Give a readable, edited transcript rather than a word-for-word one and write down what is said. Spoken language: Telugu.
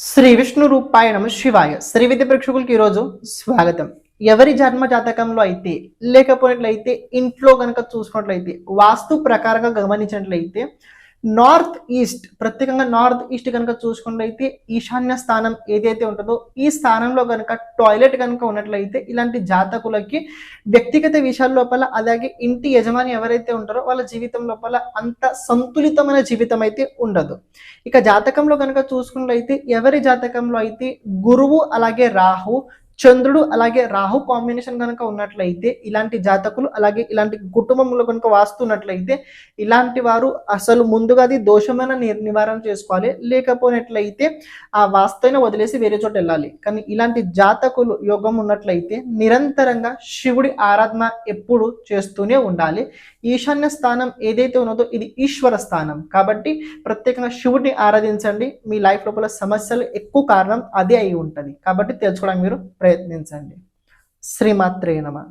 శ్రీ విష్ణు రూపాయ నమ శివాయ. శ్రీ విద్య ప్రేక్షకులకి ఈరోజు స్వాగతం. ఎవరి జన్మ జాతకంలో అయితే లేకపోయినట్లయితే ఇంట్లో కనుక చూసుకున్నట్లయితే వాస్తు ప్రకారంగా గమనించినట్లయితే నార్త్ ఈస్ట్, ప్రత్యేకంగా నార్త్ ఈస్ట్ కనుక చూసుకున్నట్లయితే ఈశాన్య స్థానం ఏదైతే ఉంటుందో ఈ స్థానంలో కనుక టాయిలెట్ కనుక ఉన్నట్లయితే ఇలాంటి జాతకులకి వ్యక్తిగత విషయాల లోపల, అలాగే ఇంటి యజమాని ఎవరైతే ఉంటారో వాళ్ళ జీవితం లోపల అంత సంతులితమైన జీవితం అయితే ఉండదు. ఇక జాతకంలో కనుక చూసుకున్నట్లయితే ఎవరి జాతకంలో అయితే గురువు అలాగే రాహు, చంద్రుడు అలాగే రాహు కాంబినేషన్ కనుక ఉన్నట్లయితే ఇలాంటి జాతకులు, అలాగే ఇలాంటి కుటుంబంలో కనుక వాస్తున్నట్లయితే ఇలాంటి వారు అసలు ముందుగా అది దోషమైన నివారణ చేసుకోవాలి. లేకపోయినట్లయితే ఆ వాస్తుని వదిలేసి వేరే చోట వెళ్ళాలి. కానీ ఇలాంటి జాతకులు యోగం ఉన్నట్లయితే నిరంతరంగా శివుడి ఆరాధన ఎప్పుడు చేస్తూనే ఉండాలి. ఈశాన్య స్థానం ఏదైతే ఉన్నదో ఇది ఈశ్వర స్థానం కాబట్టి ప్రత్యేకంగా శివుడిని ఆరాధించండి. మీ లైఫ్ లోపల సమస్యలు ఎక్కువ కారణం అదే అయి ఉంటుంది కాబట్టి తెలుసుకోవడానికి మీరు ప్రయత్నించండి. శ్రీమాత్రే నమః.